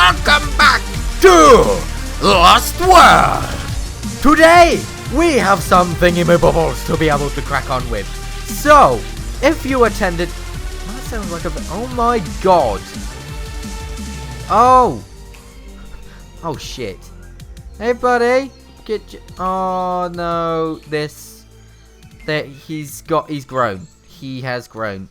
welcome back to Lost World. Today we have some thingy-my-bubbles to be able to crack on with. So, if you attended, that sounds like a, oh my god. Oh shit. Hey buddy, oh no, he's grown. He has grown.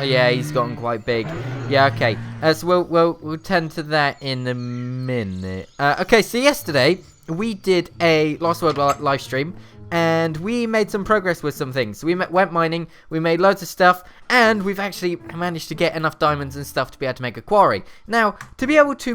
Yeah, he's gotten quite big. Yeah, okay. So we'll tend to that in a minute. Okay, so yesterday we did a Lost World live stream, and we made some progress with some things. We went mining, we made loads of stuff, and we've actually managed to get enough diamonds and stuff to be able to make a quarry. Now, to be able to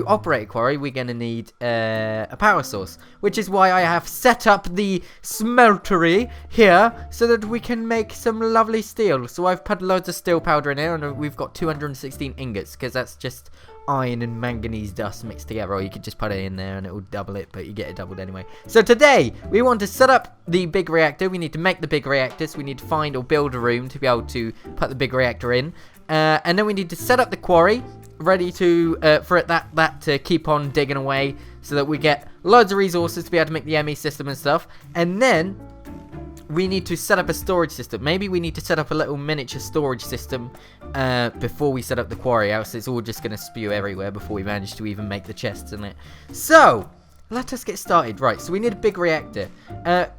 operate a quarry, we're going to need a power source, which is why I have set up the smeltery here so that we can make some lovely steel. So I've put loads of steel powder in here, and we've got 216 ingots, because that's just iron and manganese dust mixed together, or you could just put it in there and it will double it, but you get it doubled anyway. So today we want to set up the big reactor. We need to make the big reactors. We need to find or build a room to be able to put the big reactor in, and then we need to set up the quarry ready to for that to keep on digging away, so that we get loads of resources to be able to make the ME system and stuff. And then we need to set up a storage system. Maybe we need to set up a little miniature storage system before we set up the quarry, else it's all just going to spew everywhere before we manage to even make the chests in it. So let us get started. Right, so we need a big reactor.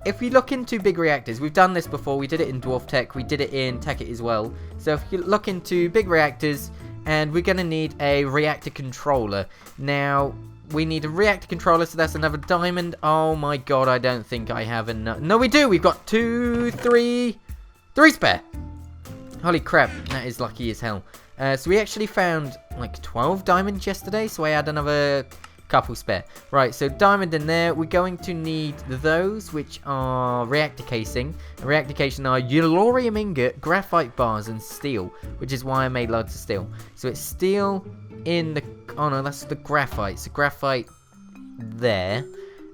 If we look into big reactors, we've done this before. We did it in Dwarf Tech, we did it in Tech-It as well. So if you look into big reactors, and we're going to need a reactor controller. Now, we need a reactor controller, so that's another diamond. Oh my god, I don't think I have enough. No, we do. We've got three spare. Holy crap, that is lucky as hell. So we actually found like 12 diamonds yesterday, so I had another couple spare. Right, so diamond in there. We're going to need those, which are reactor casing. And reactor casing are yellorium ingot, graphite bars, and steel, which is why I made loads of steel. So it's steel in the, oh no, that's the graphite. So graphite there,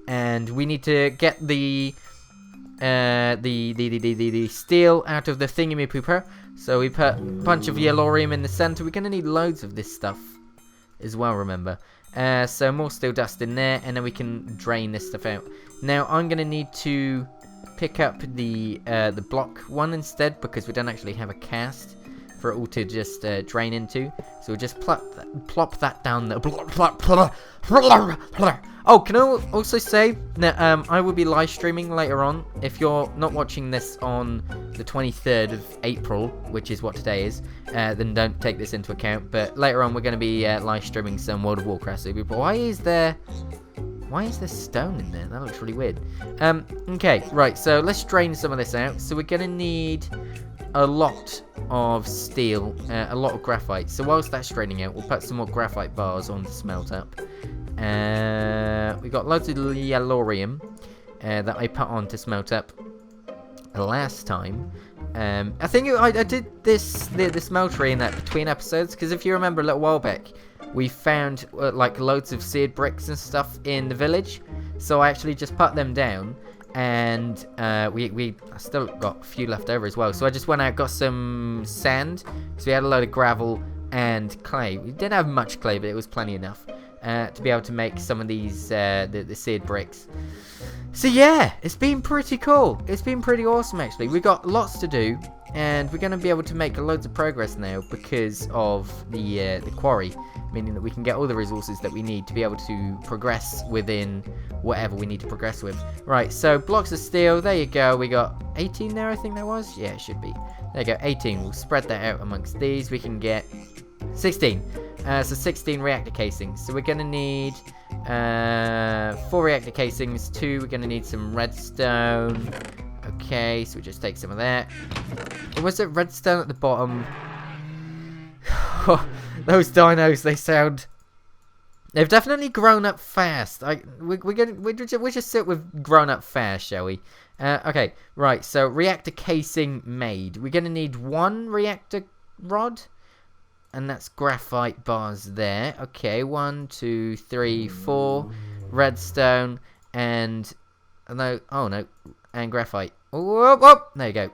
and we need to get the steel out of the thingy-me-pooper. So we put a bunch of yellorium in the center. We're gonna need loads of this stuff as well, remember. So more steel dust in there, and then we can drain this stuff out. Now I'm gonna need to pick up the block one instead, because we don't actually have a cast for it all to just drain into. So we'll just plop that down there. Oh, can I also say that I will be live streaming later on. If you're not watching this on the 23rd of April, which is what today is, then don't take this into account. But later on, we're going to be live streaming some World of Warcraft. So why is there stone in there? That looks really weird. Okay, right. So let's drain some of this out. So we're going to need a lot of steel, a lot of graphite. So whilst that's draining out, we'll put some more graphite bars on to smelt up. We got loads of yellorium that I put on to smelt up last time. I think I did the smeltery in that between episodes, because if you remember a little while back, we found like loads of seared bricks and stuff in the village. So I actually just put them down, and I still got a few left over as well. So I just went out, got some sand, because we had a load of gravel and clay. We didn't have much clay, but it was plenty enough to be able to make some of these the seared bricks. So yeah, it's been pretty cool. It's been pretty awesome, actually. We've got lots to do, and we're going to be able to make loads of progress now because of the quarry, meaning that we can get all the resources that we need to be able to progress within whatever we need to progress with. Right, so blocks of steel, there you go. We got 18 there, I think that was. Yeah, it should be. There you go, 18. We'll spread that out amongst these. We can get 16. So 16 reactor casings. So we're going to need 4 reactor casings, 2. We're going to need some redstone. Okay, so we just take some of that. Or was it redstone at the bottom? Those dinos, they've definitely grown up fast. We just sit with grown up fast, shall we? Okay, right, so reactor casing made. We're going to need 1 reactor rod. And that's graphite bars there. Okay, 1, 2, 3, 4. Redstone and and graphite. Oh, there you go.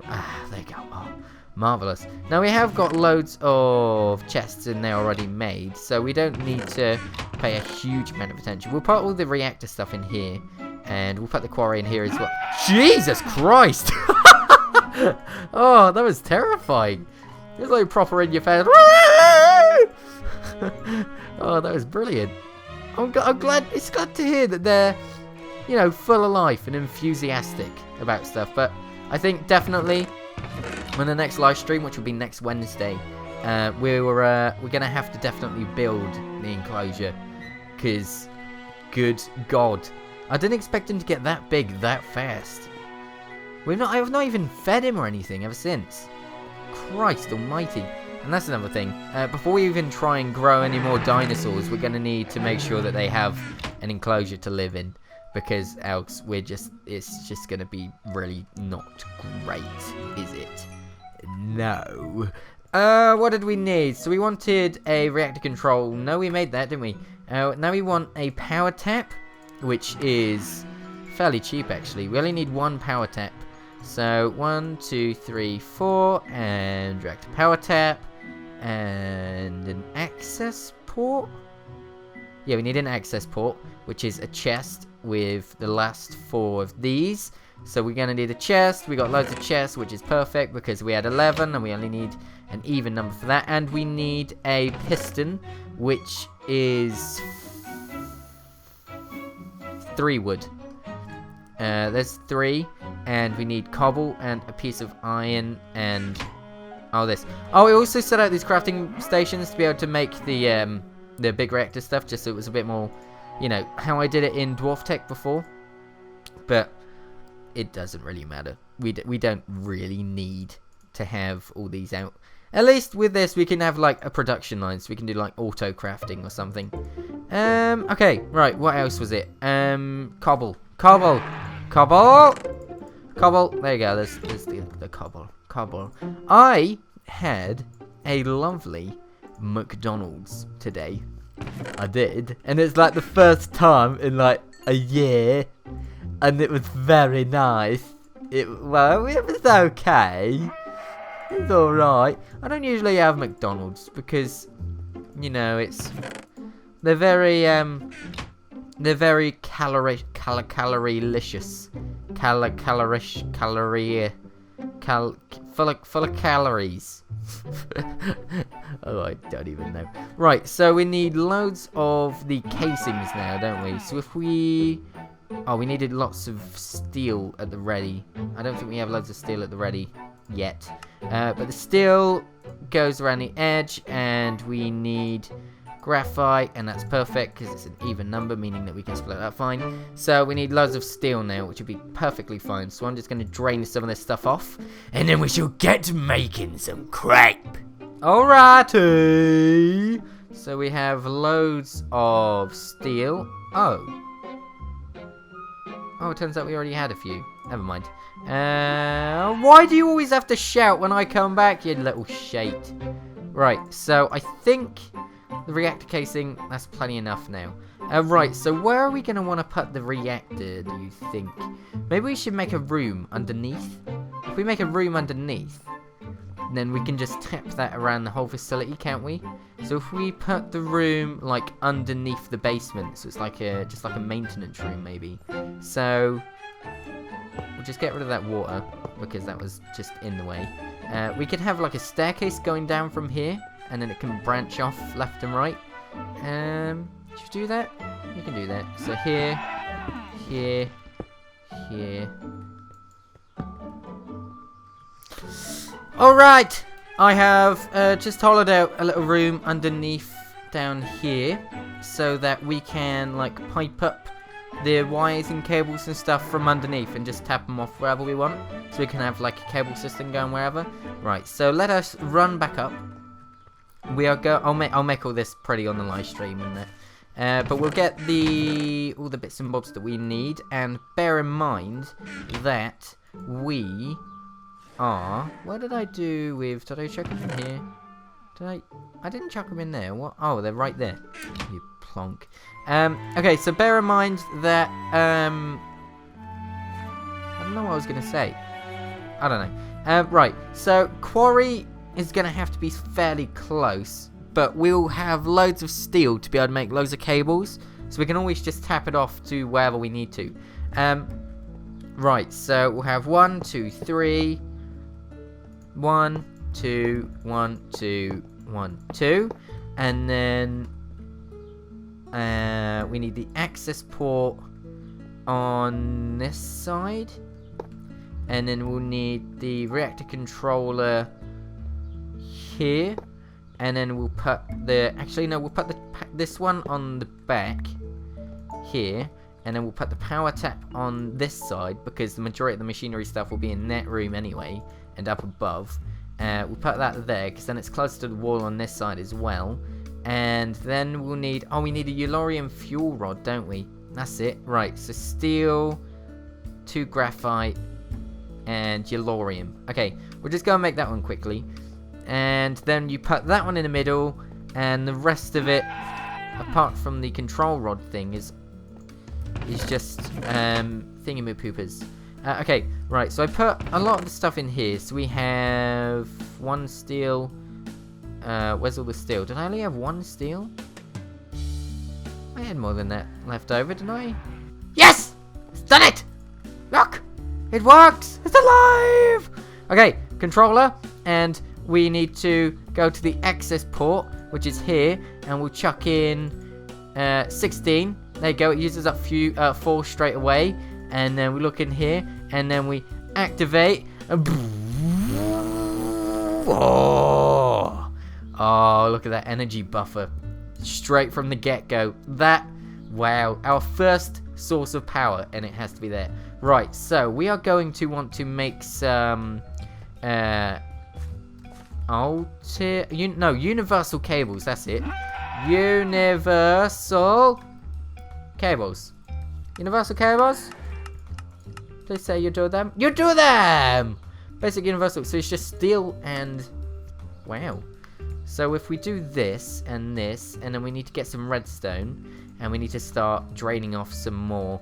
Ah, there you go. Oh, Marvelous. Now we have got loads of chests in there already made, so we don't need to pay a huge amount of attention. We'll put all the reactor stuff in here, and we'll put the quarry in here as well. Jesus Christ! Oh, that was terrifying. It was like proper in your face. Oh, that was brilliant. I'm glad. It's glad to hear that they're, you know, full of life and enthusiastic about stuff. But I think definitely on the next live stream, which will be next Wednesday, we're gonna have to definitely build the enclosure, because good God, I didn't expect him to get that big that fast. I've not even fed him or anything ever since. Christ Almighty. And that's another thing. Before we even try and grow any more dinosaurs, we're gonna need to make sure that they have an enclosure to live in, because else it's just gonna be really not great, is it? No. What did we need? So we wanted a reactor control. No, we made that, didn't we? Now we want a power tap, which is fairly cheap actually. We only need one power tap. So 1, 2, 3, 4, and reactor power tap, and an access port. Yeah, we need an access port, which is a chest with the last 4 of these. So we're going to need a chest. We got loads of chests, which is perfect because we had 11 and we only need an even number for that. And we need a piston, which is 3 wood. There's 3, and we need cobble and a piece of iron and this. Oh, we also set out these crafting stations to be able to make the big reactor stuff, just so it was a bit more, you know, how I did it in Dwarf Tech before. But it doesn't really matter. We don't really need to have all these out. At least with this, we can have like a production line, so we can do like auto crafting or something. Okay, right. What else was it? Cobble. There you go. There's the cobble. I had a lovely McDonald's today. I did, and it's like the first time in like a year, and it was very nice. It was okay. It's all right. I don't usually have McDonald's because, you know, they're very calorie-licious. Full of calories. Oh, I don't even know. Right, so we need loads of the casings now, don't we? So if we needed lots of steel at the ready. I don't think we have loads of steel at the ready yet. But the steel goes around the edge, and we need graphite, and that's perfect because it's an even number, meaning that we can split that fine. So we need loads of steel now, which would be perfectly fine. So I'm just going to drain some of this stuff off, and then we shall get to making some crepe. Alrighty. So we have loads of steel. Oh, it turns out we already had a few. Never mind. Why do you always have to shout when I come back, you little shite? Right, so I think the reactor casing, that's plenty enough now. Right, so where are we going to want to put the reactor, do you think? Maybe we should make a room underneath. If we make a room underneath, then we can just tap that around the whole facility, can't we? So if we put the room like underneath the basement, so it's like just like a maintenance room maybe. So we'll just get rid of that water because that was just in the way. We could have like a staircase going down from here, and then it can branch off left and right. Should we do that? We can do that. So here. Alright, I have just hollowed out a little room underneath down here, so that we can like pipe up the wires and cables and stuff from underneath and just tap them off wherever we want, so we can have like a cable system going wherever. Right, so let us run back up. I'll make all this pretty on the live stream and that. But we'll get all the bits and bobs that we need, and bear in mind that we are. What did I do with? Did I chuck them in here? I didn't chuck them in there. What? Oh, they're right there. You plonk. Okay, so bear in mind that I don't know what I was gonna say. I don't know. Right, so quarry is going to have to be fairly close, but we'll have loads of steel to be able to make loads of cables, so we can always just tap it off to wherever we need to. Right, so we'll have 1, 2, 3. 1, 2, 1, 2, 1, 2. And then we need the access port on this side. And then we'll need the reactor controller here. And then we'll put the... Actually, no, we'll put this one on the back here. And then we'll put the power tap on this side, because the majority of the machinery stuff will be in that room anyway, and up above. We'll put that there, because then it's close to the wall on this side as well. And then we'll need... Oh, we need a Yellorium fuel rod, don't we? That's it. Right, so steel, 2 graphite, and Yellorium. Okay, we'll just go and make that one quickly. And then you put that one in the middle, and the rest of it, apart from the control rod thing, is just thingy-moo-poopers. Okay, right, so I put a lot of the stuff in here. So we have 1 steel. Where's all the steel? Did I only have 1 steel? I had more than that left over, didn't I? Yes! It's done it! Look! It works! It's alive! Okay, controller, and we need to go to the access port, which is here, and we'll chuck in 16. There you go, it uses up 4 straight away. And then we look in here, and then we activate. Oh, look at that energy buffer. Straight from the get-go. Wow, our first source of power, and it has to be there. Right, so we are going to want to make some universal cables, that's it. Universal cables. Universal cables? Please say you do them. You do them! Basic universal. So it's just steel and... Wow. So if we do this, and then we need to get some redstone, and we need to start draining off some more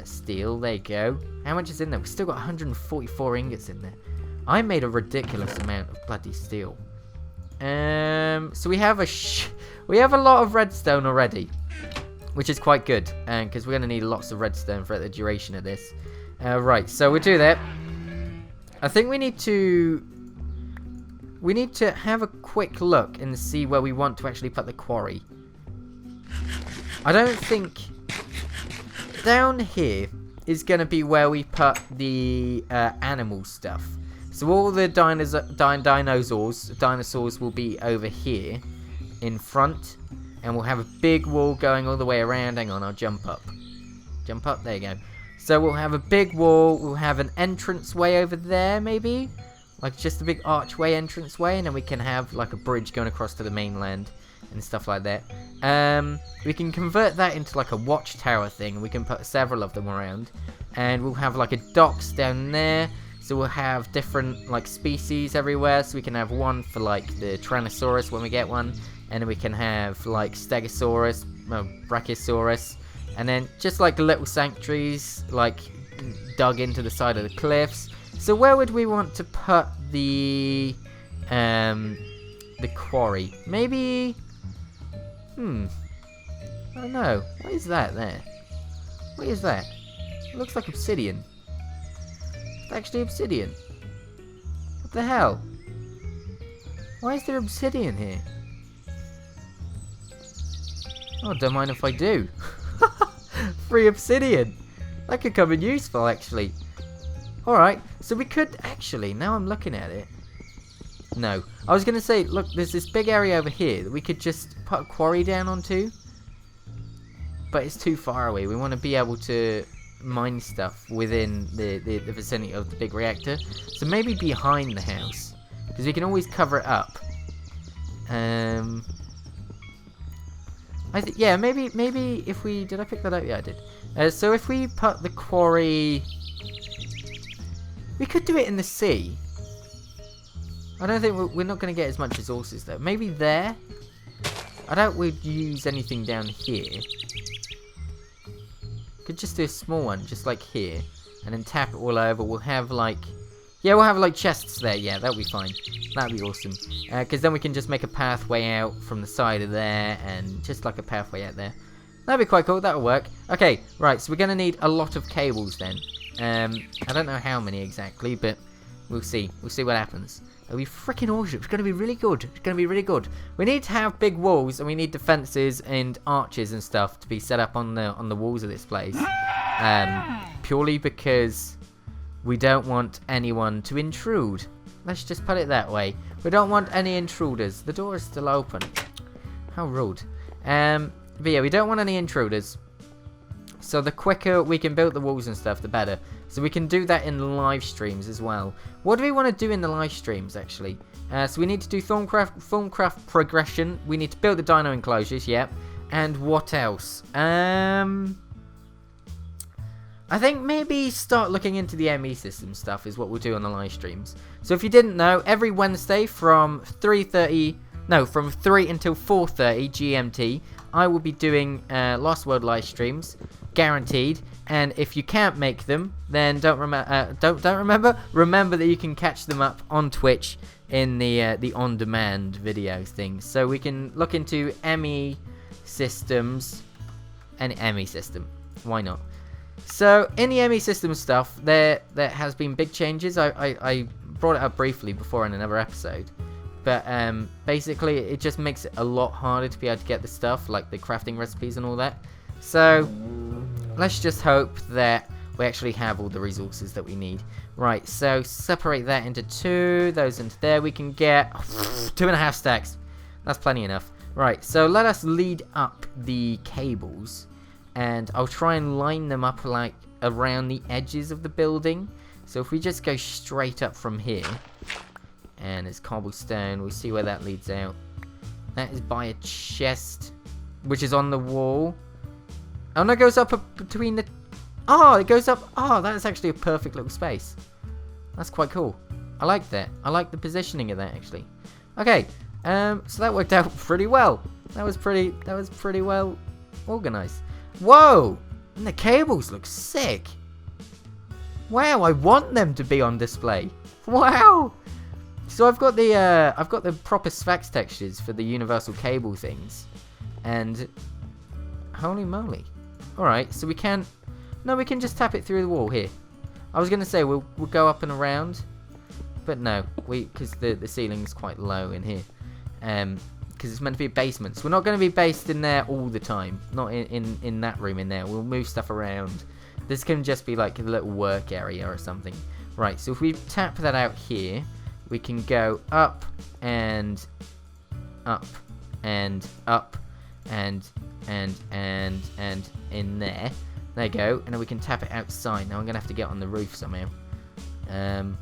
steel. There you go. How much is in there? We've still got 144 ingots in there. I made a ridiculous amount of bloody steel. So we have a lot of redstone already, which is quite good, because we're going to need lots of redstone for the duration of this. Right, so we'll do that. I think we need to have a quick look and see where we want to actually put the quarry. I don't think down here is going to be where we put the animal stuff. So all the dinosaurs will be over here in front. And we'll have a big wall going all the way around. Hang on, I'll jump up. Jump up, there you go. So we'll have a big wall. We'll have an entranceway over there, maybe? Like just a big archway entranceway. And then we can have like a bridge going across to the mainland and stuff like that. We can convert that into like a watchtower thing. We can put several of them around. And we'll have like a docks down there. So we'll have different like species everywhere. So we can have one for like the Tyrannosaurus when we get one. And then we can have like Stegosaurus, Brachiosaurus, and then just like little sanctuaries like dug into the side of the cliffs. So where would we want to put the quarry? Maybe, I don't know. What is that there? What is that? It looks like obsidian. It's actually obsidian. What the hell? Why is there obsidian here? Oh, don't mind if I do. Free obsidian. That could come in useful, actually. Alright, so we could actually, now I'm looking at it. No. I was going to say, look, there's this big area over here that we could just put a quarry down onto. But it's too far away. We want to be able to mine stuff within the vicinity of the big reactor. So maybe behind the house. Because we can always cover it up. Yeah, maybe if we... Did I pick that up? Yeah, I did. So if we put the quarry... We could do it in the sea. I don't think we're not going to get as much resources, though. Maybe there? I doubt we'd use anything down here. Could just do a small one, just like here. And then tap it all over. We'll have, like, Yeah, we'll have like chests there. Yeah, that'll be fine. That'll be awesome. Because then we can just make a pathway out from the side of there, and just like a pathway out there. That'd be quite cool. That'll work. Okay, right. So we're gonna need a lot of cables then. I don't know how many exactly, but we'll see. We'll see what happens. It'll be freaking awesome. It's gonna be really good. It's gonna be really good. We need to have big walls, and we need defenses and arches and stuff to be set up on the walls of this place. Purely because we don't want anyone to intrude. Let's just put it that way. We don't want any intruders. The door is still open. How rude. But yeah, we don't want any intruders. So the quicker we can build the walls and stuff, the better. So we can do that in live streams as well. What do we want to do in the live streams, actually? So we need to do Thorncraft progression. We need to build the dino enclosures, yep. And what else? I think maybe start looking into the ME system stuff is what we'll do on the live streams. So if you didn't know, every Wednesday from 3 until 4:30 GMT, I will be doing Lost World live streams, guaranteed. And if you can't make them, then remember that you can catch them up on Twitch in the on-demand video thing. So we can look into ME systems, any ME system. Why not? So in the ME system stuff, there has been big changes. I brought it up briefly before in another episode. But basically, it just makes it a lot harder to be able to get the stuff, like the crafting recipes and all that. So let's just hope that we actually have all the resources that we need. Right, so separate that into 2, those into there. We can get 2.5 stacks. That's plenty enough. Right, so let us lead up the cables. And I'll try and line them up like around the edges of the building. So if we just go straight up from here, and it's cobblestone, we'll see where that leads out. That is by a chest, which is on the wall. Oh no, it goes up between the... Oh, it goes up... Oh, that's actually a perfect little space. That's quite cool. I like that. I like the positioning of that, actually. Okay, so that worked out pretty well. That was pretty well organized. Whoa! And the cables look sick. Wow, I want them to be on display. Wow! So I've got the proper Sphex textures for the universal cable things. And holy moly. Alright, so we can just tap it through the wall here. I was gonna say we'll go up and around, but no, because the ceiling is quite low in here. Because it's meant to be a basement. So we're not going to be based in there all the time. Not in that room in there. We'll move stuff around. This can just be like a little work area or something. Right, so if we tap that out here, we can go up and up and up and in there. There you go. And then we can tap it outside. Now I'm going to have to get on the roof somehow. Can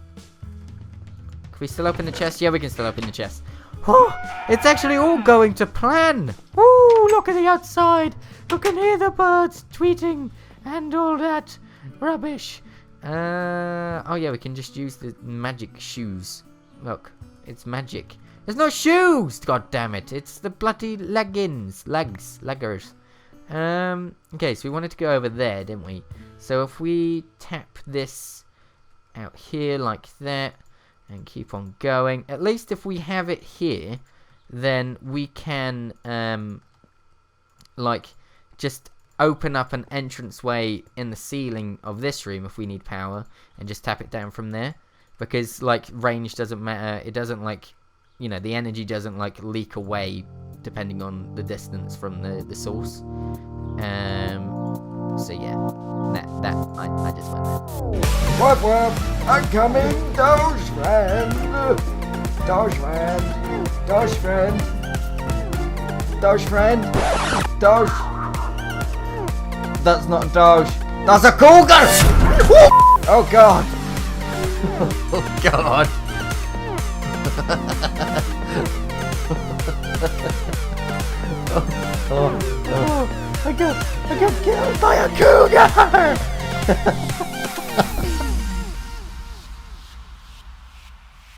we still open the chest? Yeah, we can still open the chest. Oh, it's actually all going to plan. Woo, look at the outside. You can hear the birds tweeting and all that rubbish. Oh yeah, we can just use the magic shoes. Look, it's magic. There's no shoes, god damn it. It's the bloody leggers. Okay, so we wanted to go over there, didn't we? So if we tap this out here like that, and keep on going. At least if we have it here, then we can, like, just open up an entranceway in the ceiling of this room if we need power, and just tap it down from there. Because, like, range doesn't matter. It doesn't, like, you know, the energy doesn't, like, leak away depending on the distance from the source. So yeah, I just went there. Whoop, I'm coming, Doge friend. Doge friend. Doge friend. Doge friend. Doge. That's not a Doge. That's a cougar! Oh god. Oh god. I got killed by a cougar!